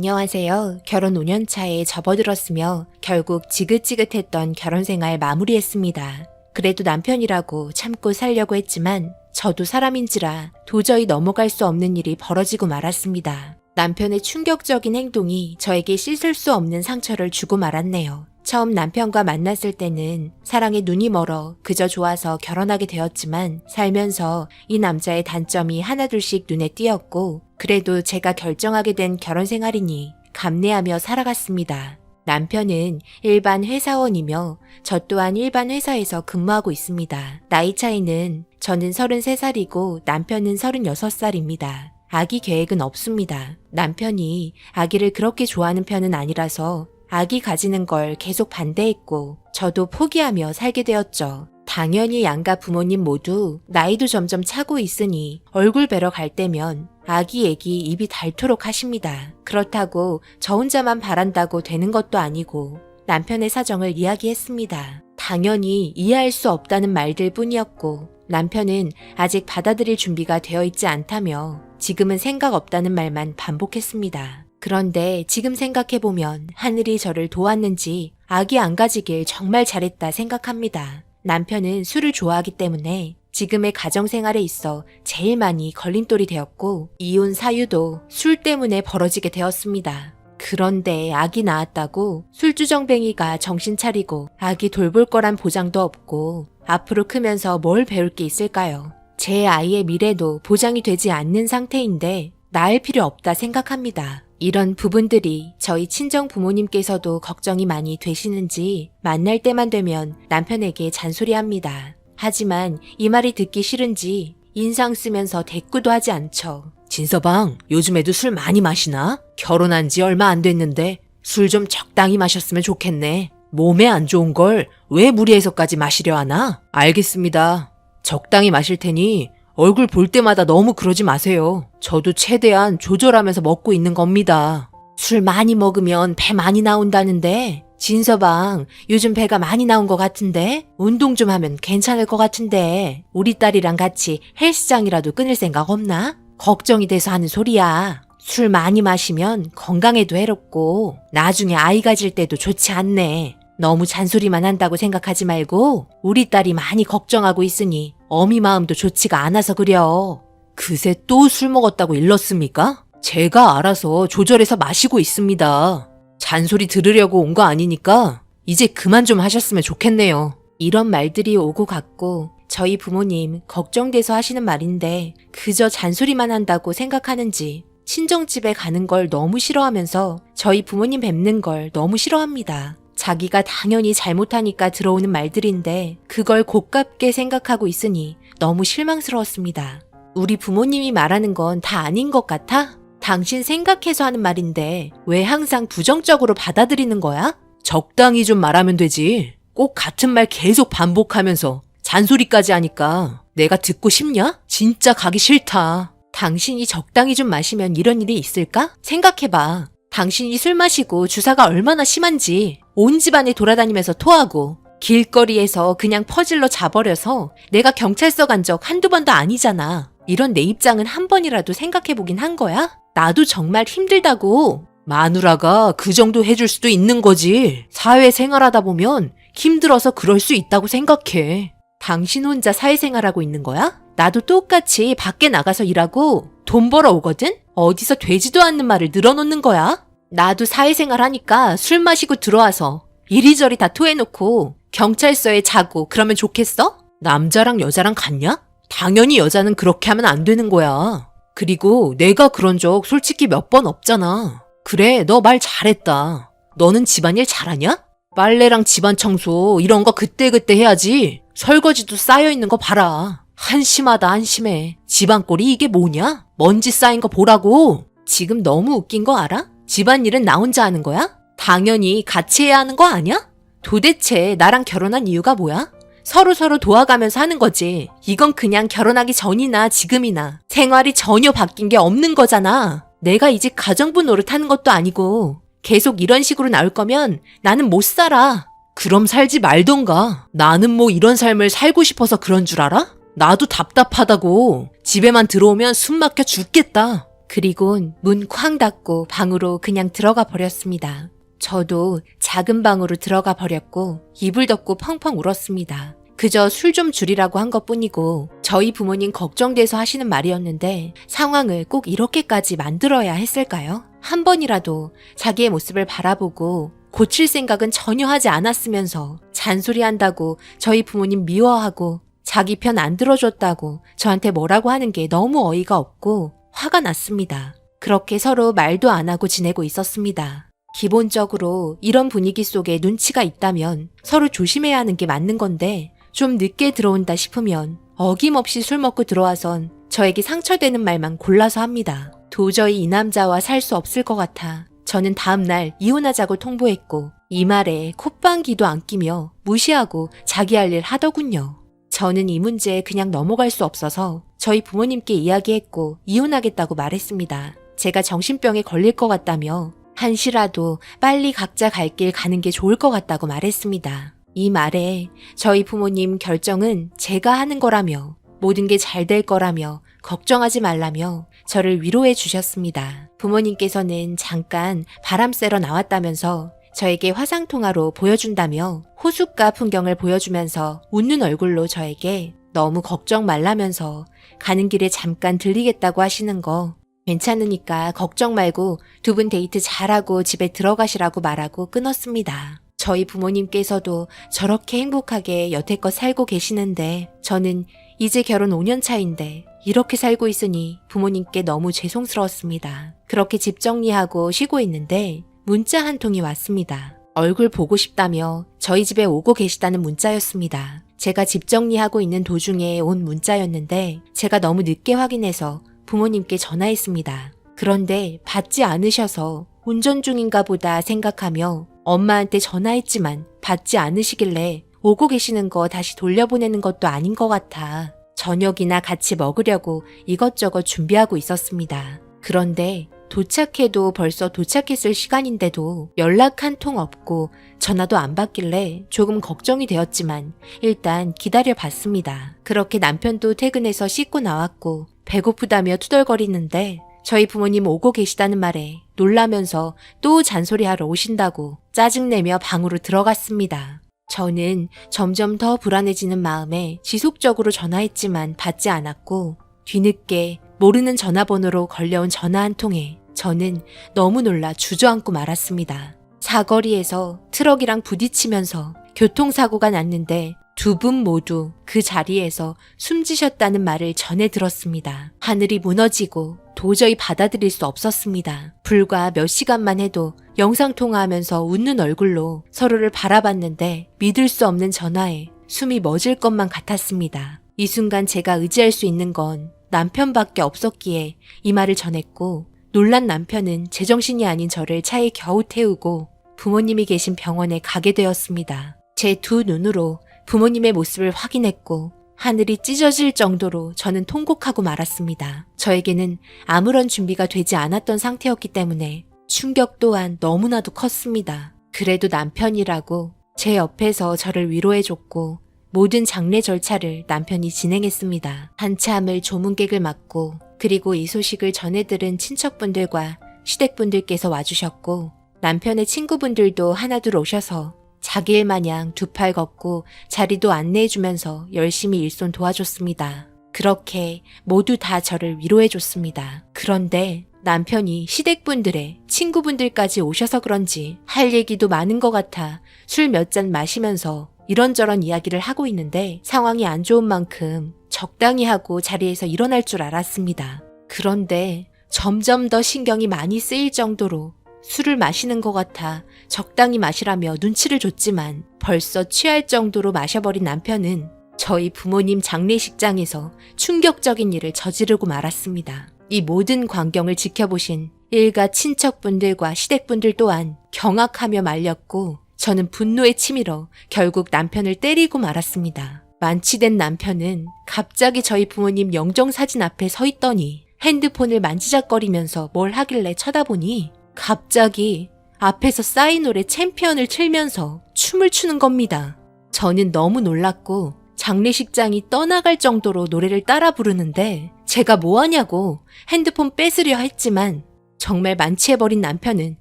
안녕하세요. 결혼 5년 차에 접어들었으며 결국 지긋지긋했던 결혼생활 마무리했습니다. 그래도 남편이라고 참고 살려고 했지만 저도 사람인지라 도저히 넘어갈 수 없는 일이 벌어지고 말았습니다. 남편의 충격적인 행동이 저에게 씻을 수 없는 상처를 주고 말았네요. 처음 남편과 만났을 때는 사랑에 눈이 멀어 그저 좋아서 결혼하게 되었지만 살면서 이 남자의 단점이 하나둘씩 눈에 띄었고 그래도 제가 결정하게 된 결혼 생활이니 감내하며 살아갔습니다. 남편은 일반 회사원이며 저 또한 일반 회사에서 근무하고 있습니다. 나이 차이는 저는 33살이고 남편은 36살입니다. 아기 계획은 없습니다. 남편이 아기를 그렇게 좋아하는 편은 아니라서 아기 가지는 걸 계속 반대했고 저도 포기하며 살게 되었죠. 당연히 양가 부모님 모두 나이도 점점 차고 있으니 얼굴 뵈러 갈 때면 아기 얘기 입이 닳도록 하십니다. 그렇다고 저 혼자만 바란다고 되는 것도 아니고 남편의 사정을 이야기했습니다. 당연히 이해할 수 없다는 말들 뿐이었고 남편은 아직 받아들일 준비가 되어 있지 않다며 지금은 생각 없다는 말만 반복했습니다. 그런데 지금 생각해보면 하늘이 저를 도왔는지 아기 안 가지길 정말 잘했다 생각합니다. 남편은 술을 좋아하기 때문에 지금의 가정생활에 있어 제일 많이 걸림돌이 되었고 이혼 사유도 술 때문에 벌어지게 되었습니다. 그런데 아기 낳았다고 술주정뱅이가 정신 차리고 아기 돌볼 거란 보장도 없고 앞으로 크면서 뭘 배울 게 있을까요? 제 아이의 미래도 보장이 되지 않는 상태인데 낳을 필요 없다 생각합니다. 이런 부분들이 저희 친정 부모님께서도 걱정이 많이 되시는지 만날 때만 되면 남편에게 잔소리합니다. 하지만 이 말이 듣기 싫은지 인상 쓰면서 대꾸도 하지 않죠. 진서방, 요즘에도 술 많이 마시나? 결혼한 지 얼마 안 됐는데 술 좀 적당히 마셨으면 좋겠네. 몸에 안 좋은 걸 왜 무리해서까지 마시려 하나? 알겠습니다. 적당히 마실 테니 얼굴 볼 때마다 너무 그러지 마세요. 저도 최대한 조절하면서 먹고 있는 겁니다. 술 많이 먹으면 배 많이 나온다는데 진서방 요즘 배가 많이 나온 것 같은데 운동 좀 하면 괜찮을 것 같은데 우리 딸이랑 같이 헬스장이라도 끊을 생각 없나? 걱정이 돼서 하는 소리야. 술 많이 마시면 건강에도 해롭고 나중에 아이 가질 때도 좋지 않네. 너무 잔소리만 한다고 생각하지 말고 우리 딸이 많이 걱정하고 있으니 어미 마음도 좋지가 않아서 그려. 그새 또 술 먹었다고 일렀습니까? 제가 알아서 조절해서 마시고 있습니다. 잔소리 들으려고 온 거 아니니까 이제 그만 좀 하셨으면 좋겠네요. 이런 말들이 오고 갔고 저희 부모님 걱정돼서 하시는 말인데 그저 잔소리만 한다고 생각하는지 친정집에 가는 걸 너무 싫어하면서 저희 부모님 뵙는 걸 너무 싫어합니다. 자기가 당연히 잘못하니까 들어오는 말들인데 그걸 고깝게 생각하고 있으니 너무 실망스러웠습니다. 우리 부모님이 말하는 건 다 아닌 것 같아? 당신 생각해서 하는 말인데 왜 항상 부정적으로 받아들이는 거야? 적당히 좀 말하면 되지. 꼭 같은 말 계속 반복하면서 잔소리까지 하니까 내가 듣고 싶냐? 진짜 가기 싫다. 당신이 적당히 좀 마시면 이런 일이 있을까? 생각해봐. 당신이 술 마시고 주사가 얼마나 심한지 온 집안에 돌아다니면서 토하고 길거리에서 그냥 퍼질러 자버려서 내가 경찰서 간 적 한두 번도 아니잖아. 이런 내 입장은 한 번이라도 생각해보긴 한 거야? 나도 정말 힘들다고. 마누라가 그 정도 해줄 수도 있는 거지. 사회생활하다 보면 힘들어서 그럴 수 있다고 생각해. 당신 혼자 사회생활하고 있는 거야? 나도 똑같이 밖에 나가서 일하고 돈 벌어 오거든? 어디서 되지도 않는 말을 늘어놓는 거야? 나도 사회생활 하니까 술 마시고 들어와서 이리저리 다 토해놓고 경찰서에 자고 그러면 좋겠어? 남자랑 여자랑 같냐? 당연히 여자는 그렇게 하면 안 되는 거야. 그리고 내가 그런 적 솔직히 몇 번 없잖아. 그래, 너 말 잘했다. 너는 집안일 잘하냐? 빨래랑 집안 청소 이런 거 그때그때 해야지. 설거지도 쌓여있는 거 봐라. 한심하다 한심해. 집안꼴이 이게 뭐냐? 먼지 쌓인 거 보라고. 지금 너무 웃긴 거 알아? 집안일은 나 혼자 하는 거야? 당연히 같이 해야 하는 거 아니야? 도대체 나랑 결혼한 이유가 뭐야? 서로 도와가면서 하는 거지. 이건 그냥 결혼하기 전이나 지금이나 생활이 전혀 바뀐 게 없는 거잖아. 내가 이 집 가정부 노릇하는 것도 아니고 계속 이런 식으로 나올 거면 나는 못 살아. 그럼 살지 말던가. 나는 뭐 이런 삶을 살고 싶어서 그런 줄 알아? 나도 답답하다고. 집에만 들어오면 숨 막혀 죽겠다. 그리곤 문 쾅 닫고 방으로 그냥 들어가 버렸습니다. 저도 작은 방으로 들어가 버렸고 이불 덮고 펑펑 울었습니다. 그저 술 좀 줄이라고 한 것뿐이고 저희 부모님 걱정돼서 하시는 말이었는데 상황을 꼭 이렇게까지 만들어야 했을까요? 한 번이라도 자기의 모습을 바라보고 고칠 생각은 전혀 하지 않았으면서 잔소리한다고 저희 부모님 미워하고 자기 편 안 들어줬다고 저한테 뭐라고 하는 게 너무 어이가 없고 화가 났습니다. 그렇게 서로 말도 안 하고 지내고 있었습니다. 기본적으로 이런 분위기 속에 눈치가 있다면 서로 조심해야 하는 게 맞는 건데 좀 늦게 들어온다 싶으면 어김없이 술 먹고 들어와선 저에게 상처되는 말만 골라서 합니다. 도저히 이 남자와 살 수 없을 것 같아 저는 다음날 이혼하자고 통보했고 이 말에 콧방귀도 안 끼며 무시하고 자기 할 일 하더군요. 저는 이 문제에 그냥 넘어갈 수 없어서 저희 부모님께 이야기했고 이혼하겠다고 말했습니다. 제가 정신병에 걸릴 것 같다며 한시라도 빨리 각자 갈 길 가는 게 좋을 것 같다고 말했습니다. 이 말에 저희 부모님 결정은 제가 하는 거라며 모든 게 잘 될 거라며 걱정하지 말라며 저를 위로해 주셨습니다. 부모님께서는 잠깐 바람 쐬러 나왔다면서 저에게 화상통화로 보여준다며 호숫가 풍경을 보여주면서 웃는 얼굴로 저에게 너무 걱정 말라면서 가는 길에 잠깐 들리겠다고 하시는 거 괜찮으니까 걱정 말고 두 분 데이트 잘하고 집에 들어가시라고 말하고 끊었습니다. 저희 부모님께서도 저렇게 행복하게 여태껏 살고 계시는데 저는 이제 결혼 5년 차인데 이렇게 살고 있으니 부모님께 너무 죄송스러웠습니다. 그렇게 집 정리하고 쉬고 있는데 문자 한 통이 왔습니다. 얼굴 보고 싶다며 저희 집에 오고 계시다는 문자였습니다. 제가 집 정리하고 있는 도중에 온 문자였는데 제가 너무 늦게 확인해서 부모님께 전화했습니다. 그런데 받지 않으셔서 운전 중인가 보다 생각하며 엄마한테 전화했지만 받지 않으시길래 오고 계시는 거 다시 돌려보내는 것도 아닌 것 같아 저녁이나 같이 먹으려고 이것저것 준비하고 있었습니다. 그런데 도착해도 벌써 도착했을 시간인데도 연락 한 통 없고 전화도 안 받길래 조금 걱정이 되었지만 일단 기다려 봤습니다. 그렇게 남편도 퇴근해서 씻고 나왔고 배고프다며 투덜거리는데 저희 부모님 오고 계시다는 말에 놀라면서 또 잔소리하러 오신다고 짜증내며 방으로 들어갔습니다. 저는 점점 더 불안해지는 마음에 지속적으로 전화했지만 받지 않았고 뒤늦게 모르는 전화번호로 걸려온 전화 한 통에 저는 너무 놀라 주저앉고 말았습니다. 사거리에서 트럭이랑 부딪히면서 교통사고가 났는데 두 분 모두 그 자리에서 숨지셨다는 말을 전해 들었습니다. 하늘이 무너지고 도저히 받아들일 수 없었습니다. 불과 몇 시간만 해도 영상통화하면서 웃는 얼굴로 서로를 바라봤는데 믿을 수 없는 전화에 숨이 멎을 것만 같았습니다. 이 순간 제가 의지할 수 있는 건 남편밖에 없었기에 이 말을 전했고 놀란 남편은 제정신이 아닌 저를 차에 겨우 태우고 부모님이 계신 병원에 가게 되었습니다. 제 두 눈으로 부모님의 모습을 확인했고 하늘이 찢어질 정도로 저는 통곡하고 말았습니다. 저에게는 아무런 준비가 되지 않았던 상태였기 때문에 충격 또한 너무나도 컸습니다. 그래도 남편이라고 제 옆에서 저를 위로해줬고 모든 장례 절차를 남편이 진행했습니다. 한참을 조문객을 맡고 그리고 이 소식을 전해들은 친척분들과 시댁분들께서 와주셨고 남편의 친구분들도 하나둘 오셔서 자기 일 마냥 두 팔 걷고 자리도 안내해주면서 열심히 일손 도와줬습니다. 그렇게 모두 다 저를 위로해줬습니다. 그런데 남편이 시댁분들의 친구분들까지 오셔서 그런지 할 얘기도 많은 것 같아 술 몇 잔 마시면서 이런저런 이야기를 하고 있는데 상황이 안 좋은 만큼 적당히 하고 자리에서 일어날 줄 알았습니다. 그런데 점점 더 신경이 많이 쓰일 정도로 술을 마시는 것 같아 적당히 마시라며 눈치를 줬지만 벌써 취할 정도로 마셔버린 남편은 저희 부모님 장례식장에서 충격적인 일을 저지르고 말았습니다. 이 모든 광경을 지켜보신 일가 친척분들과 시댁분들 또한 경악하며 말렸고 저는 분노에 치밀어 결국 남편을 때리고 말았습니다. 만취된 남편은 갑자기 저희 부모님 영정사진 앞에 서 있더니 핸드폰을 만지작거리면서 뭘 하길래 쳐다보니 갑자기 앞에서 싸이 노래 챔피언을 틀면서 춤을 추는 겁니다. 저는 너무 놀랐고 장례식장이 떠나갈 정도로 노래를 따라 부르는데 제가 뭐하냐고 핸드폰 뺏으려 했지만 정말 만취해버린 남편은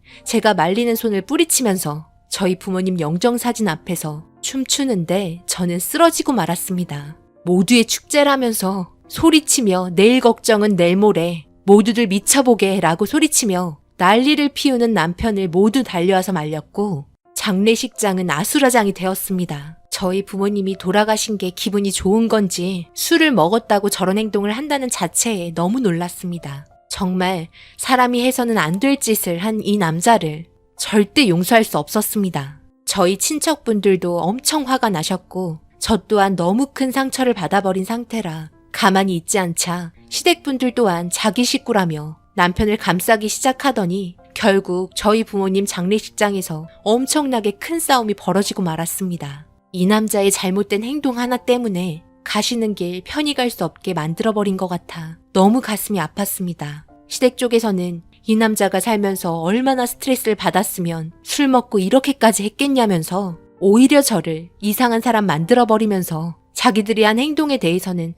제가 말리는 손을 뿌리치면서 저희 부모님 영정사진 앞에서 춤추는데 저는 쓰러지고 말았습니다. 모두의 축제라면서 소리치며 내일 걱정은 내일 모레 모두들 미쳐보게 라고 소리치며 난리를 피우는 남편을 모두 달려와서 말렸고 장례식장은 아수라장이 되었습니다. 저희 부모님이 돌아가신 게 기분이 좋은 건지 술을 먹었다고 저런 행동을 한다는 자체에 너무 놀랐습니다. 정말 사람이 해서는 안 될 짓을 한 이 남자를 절대 용서할 수 없었습니다. 저희 친척분들도 엄청 화가 나셨고 저 또한 너무 큰 상처를 받아버린 상태라 가만히 있지 않자 시댁분들 또한 자기 식구라며 남편을 감싸기 시작하더니 결국 저희 부모님 장례식장에서 엄청나게 큰 싸움이 벌어지고 말았습니다. 이 남자의 잘못된 행동 하나 때문에 가시는 길 편히 갈 수 없게 만들어버린 것 같아 너무 가슴이 아팠습니다. 시댁 쪽에서는 이 남자가 살면서 얼마나 스트레스를 받았으면 술 먹고 이렇게까지 했겠냐면서 오히려 저를 이상한 사람 만들어버리면서 자기들이 한 행동에 대해서는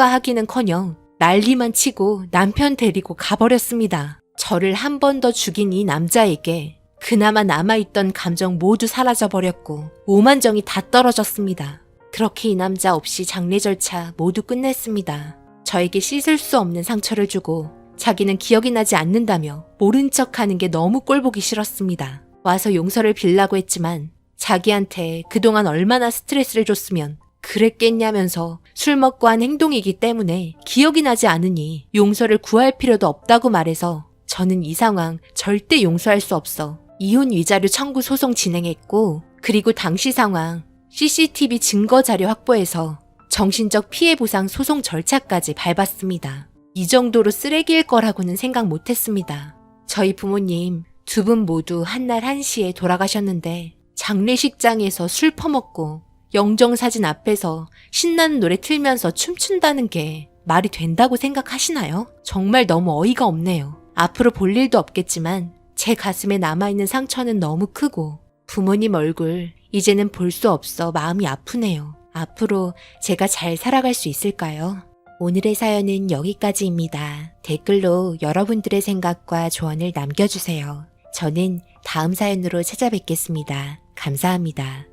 사과하기는커녕 난리만 치고 남편 데리고 가버렸습니다. 저를 한 번 더 죽인 이 남자에게 그나마 남아있던 감정 모두 사라져버렸고 오만정이 다 떨어졌습니다. 그렇게 이 남자 없이 장례 절차 모두 끝냈습니다. 저에게 씻을 수 없는 상처를 주고 자기는 기억이 나지 않는다며 모른 척하는 게 너무 꼴보기 싫었습니다. 와서 용서를 빌라고 했지만 자기한테 그동안 얼마나 스트레스를 줬으면 그랬겠냐면서 술 먹고 한 행동이기 때문에 기억이 나지 않으니 용서를 구할 필요도 없다고 말해서 저는 이 상황 절대 용서할 수 없어 이혼 위자료 청구 소송 진행했고 그리고 당시 상황 CCTV 증거 자료 확보해서 정신적 피해 보상 소송 절차까지 밟았습니다. 이 정도로 쓰레기일 거라고는 생각 못했습니다. 저희 부모님 두 분 모두 한날 1시에 돌아가셨는데 장례식장에서 술 퍼먹고 영정사진 앞에서 신나는 노래 틀면서 춤춘다는 게 말이 된다고 생각하시나요? 정말 너무 어이가 없네요. 앞으로 볼 일도 없겠지만 제 가슴에 남아있는 상처는 너무 크고 부모님 얼굴 이제는 볼 수 없어 마음이 아프네요. 앞으로 제가 잘 살아갈 수 있을까요? 오늘의 사연은 여기까지입니다. 댓글로 여러분들의 생각과 조언을 남겨주세요. 저는 다음 사연으로 찾아뵙겠습니다. 감사합니다.